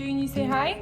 Junior, say hi.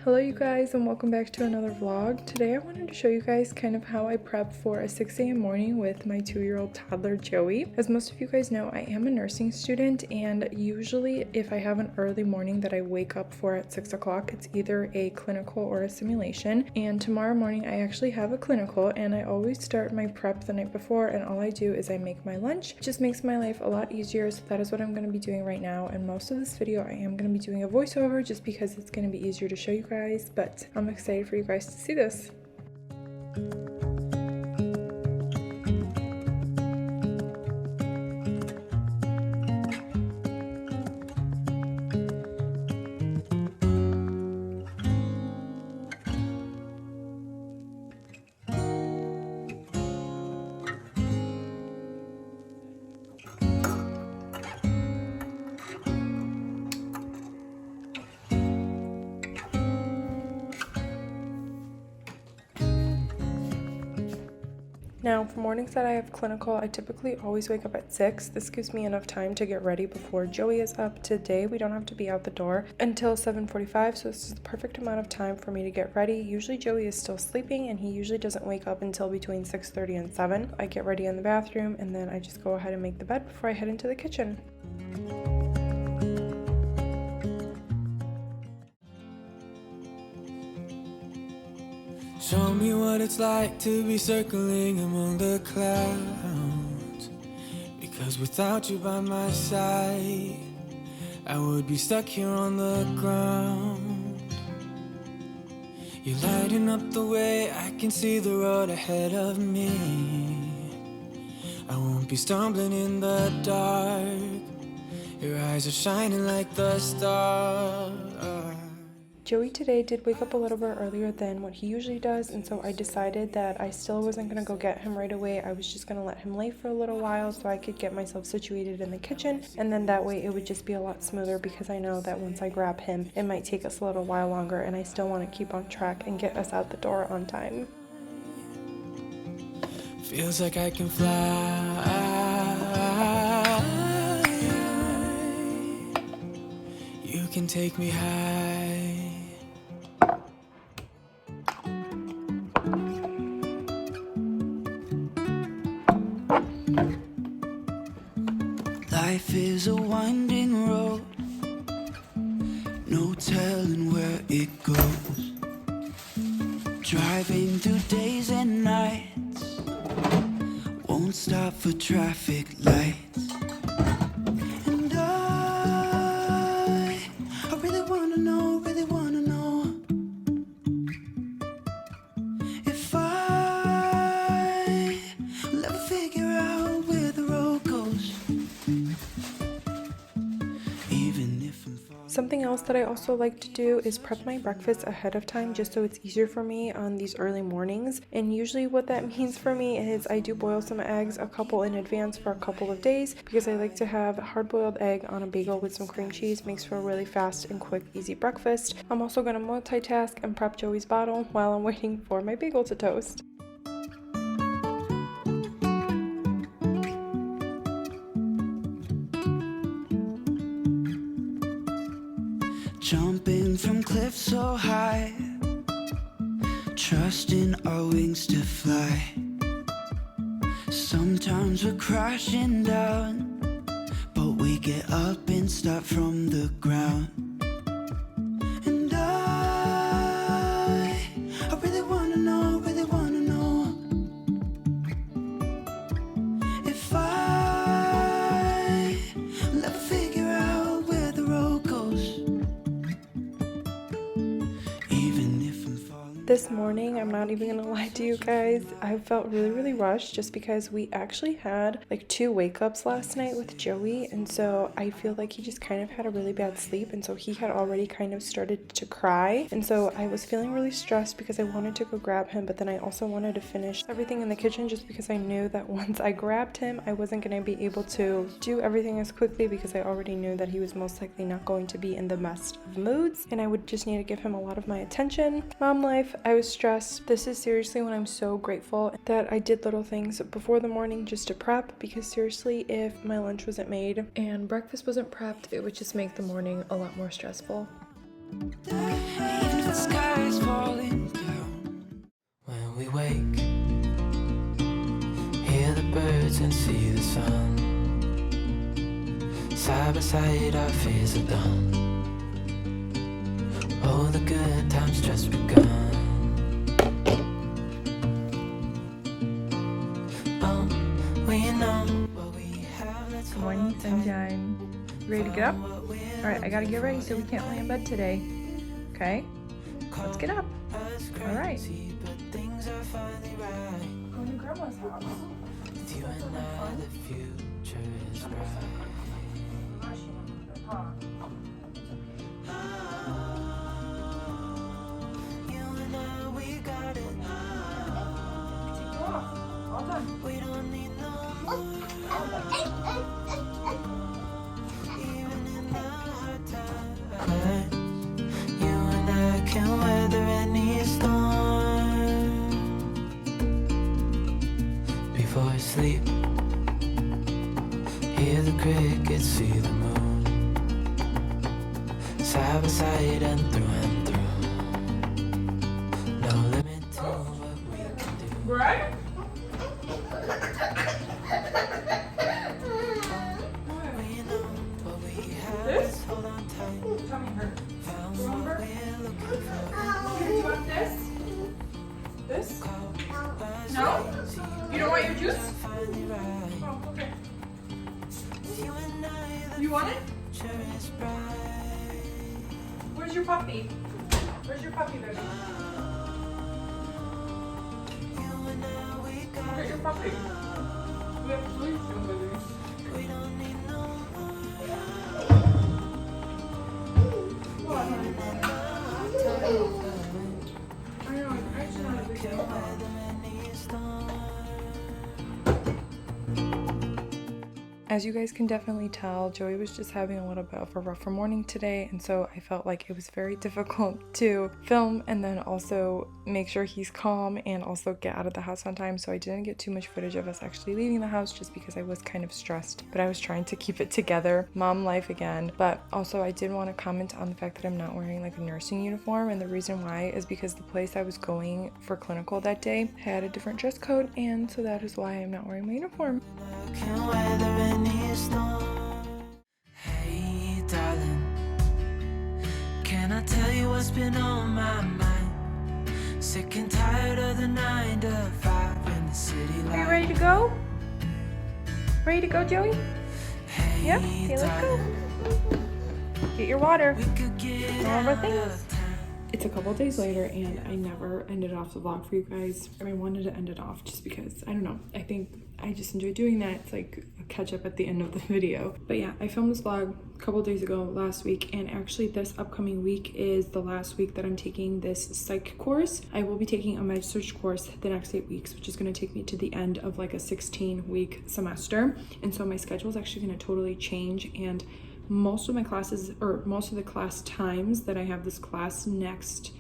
Hello you guys and welcome back to another vlog. Today I wanted to show you guys kind of how I prep for a 6 a.m. morning with my 2-year-old toddler Joey. As most of you guys know, I am a nursing student, and usually if I have an early morning that I wake up for at 6 o'clock, it's either a clinical or a simulation. And tomorrow morning I actually have a clinical, and I always start my prep the night before, and all I do is I make my lunch. It just makes my life a lot easier, so that is what I'm going to be doing right now. And most of this video I am going to be doing a voiceover just because it's going to be easier to show you guys, but I'm excited for you guys to see this. Now, for mornings that I have clinical, I typically always wake up at 6. This gives me enough time to get ready before Joey is up. Today, we don't have to be out the door until 7:45, so this is the perfect amount of time for me to get ready. Usually, Joey is still sleeping, and he usually doesn't wake up until between 6:30 and 7. I get ready in the bathroom, and then I just go ahead and make the bed before I head into the kitchen. Show me what it's like to be circling among the clouds, because without you by my side, I would be stuck here on the ground. You're lighting up the way, I can see the road ahead of me. I won't be stumbling in the dark. Your eyes are shining like the stars. Joey today did wake up a little bit earlier than what he usually does, and so I decided that I still wasn't going to go get him right away. I was just going to let him lay for a little while so I could get myself situated in the kitchen, and then that way it would just be a lot smoother, because I know that once I grab him, it might take us a little while longer, and I still want to keep on track and get us out the door on time. Feels like I can fly. You can take me high. Life is a winding road, no telling where it goes. Driving through days and nights, won't stop for traffic lights. And I really wanna know if I will ever figure out where the road goes. Something else that I also like to do is prep my breakfast ahead of time, just so it's easier for me on these early mornings. And usually what that means for me is I do boil some eggs a couple in advance for a couple of days, because I like to have a hard-boiled egg on a bagel with some cream cheese. Makes for a really fast and quick, easy breakfast. I'm also going to multitask and prep Joey's bottle while I'm waiting for my bagel to toast. Jumping from cliffs so high, trusting our wings to fly. Sometimes we're crashing down, but we get up and start from the ground. And I really wanna know if I will ever figure out where the road goes. This morning, I'm not even gonna lie to you guys, I felt really rushed, just because we actually had like 2 wake-ups last night with Joey, and so I feel like he just kind of had a really bad sleep, and so he had already kind of started to cry, and so I was feeling really stressed because I wanted to go grab him, but then I also wanted to finish everything in the kitchen, just because I knew that once I grabbed him, I wasn't gonna be able to do everything as quickly, because I already knew that he was most likely not going to be in the best of moods, and I would just need to give him a lot of my attention. Mom life, I was stressed, this is seriously when I'm so grateful that I did little things before the morning just to prep, because seriously, if my lunch wasn't made and breakfast wasn't prepped, it would just make the morning a lot more stressful. Even if the sky is falling down, when we wake, hear the birds and see the sun. Side by side, our fears are done. Oh, the good times just begun. Oh, we know what we have. Let's Morning sunshine. Ready to get up? Alright, I gotta get ready so we can't lay in bed today. Okay? Let's get up. Alright. Going to grandma's house. With you and I, the future is bright. You and I, we got it. All done. We don't need no more. Even in the hard times, you and I can weather any storm. Before I sleep, hear the crickets, see the moon. Side by side and through. No limit to what we can do. Greg? We know what we have. This? Let's hold on tight. Tummy hurt. Found Remember? what we're looking for. Here, you want this? This? No? You don't want your juice? Finally right. Oh, okay. You and I, the You want it? future is bright. Where's your puppy? Where's your puppy, baby? You and I, we Look got at your puppy. We have to leave soon, baby. We don't need no more. What? I know, it's not a big deal. Weather any storm. As you guys can definitely tell, Joey was just having a little bit of a rougher morning today, and so I felt like it was very difficult to film and then also make sure he's calm and also get out of the house on time. So I didn't get too much footage of us actually leaving the house just because I was kind of stressed, but I was trying to keep it together. Mom life again. But also I did want to comment on the fact that I'm not wearing like a nursing uniform, and the reason why is because the place I was going for clinical that day had a different dress code, and so that is why I'm not wearing my uniform. Can weather any storm. Hey, darling, can I tell you what's been on my mind? Sick and tired of the 9 to 5 in the city life. Are you ready to go? Ready to go, Joey? Hey, Yeah? Okay, let's go. Get your water. we could get All of our out things. of town. It's a couple of days later and I never ended off the vlog for you guys. I wanted to end it off just because, I don't know, I think I just enjoy doing that. It's like a catch up at the end of the video. But yeah, I filmed this vlog a couple of days ago last week, and actually this upcoming week is the last week that I'm taking this psych course. I will be taking a med surg course the next 8 weeks, which is going to take me to the end of like a 16-week semester. And so my schedule is actually going to totally change, and most of my classes, or most of the class times that I have this class next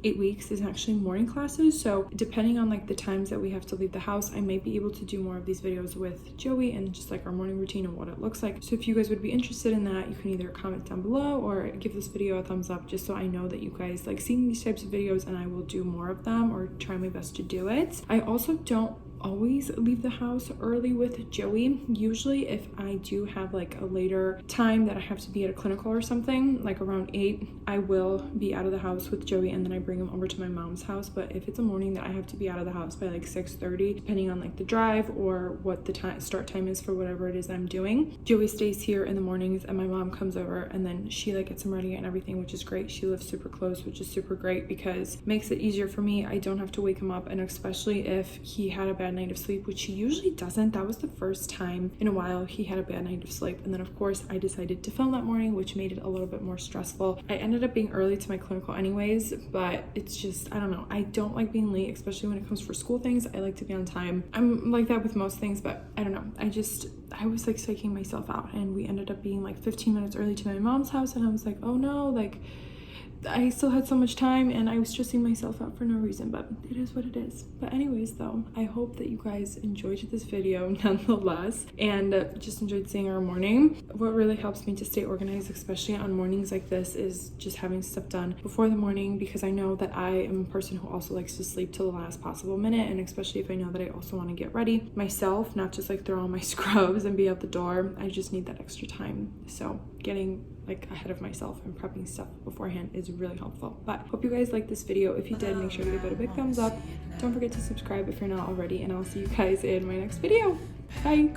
8 weeks, is actually morning classes. So depending on like the times that we have to leave the house, I might be able to do more of these videos with Joey and just like our morning routine and what it looks like. So if you guys would be interested in that, you can either comment down below or give this video a thumbs up, just so I know that you guys like seeing these types of videos, and I will do more of them or try my best to do it. I also don't always leave the house early with Joey. Usually if I do have like a later time that I have to be at a clinical or something, like around 8, I will be out of the house with Joey and then I bring him over to my mom's house. But if it's a morning that I have to be out of the house by like 6:30, depending on like the drive or what the start time is for whatever it is I'm doing, Joey stays here in the mornings and my mom comes over and then she like gets him ready and everything, which is great. She lives super close, which is super great because it makes it easier for me. I don't have to wake him up, and especially if he had a bad night of sleep, which he usually doesn't. That was the first time in a while he had a bad night of sleep. And then of course I decided to film that morning, which made it a little bit more stressful. I ended up being early to my clinical anyways, but it's just, I don't know, I don't like being late, especially when it comes for school things. I like to be on time. I'm like that with most things, but I don't know, I was like psyching myself out, and we ended up being like 15 minutes early to my mom's house, and I was like, oh no, like I still had so much time and I was stressing myself out for no reason, but it is what it is. But anyways though, I hope that you guys enjoyed this video nonetheless, and just enjoyed seeing our morning. What really helps me to stay organized, especially on mornings like this, is just having stuff done before the morning, because I know that I am a person who also likes to sleep till the last possible minute, and especially if I know that I also want to get ready myself, not just like throw on my scrubs and be out the door. I just need that extra time. So getting like ahead of myself and prepping stuff beforehand is really helpful. But hope you guys liked this video. If you did, make sure to give it a big thumbs up. Don't forget to subscribe if you're not already, and I'll see you guys in my next video. Bye.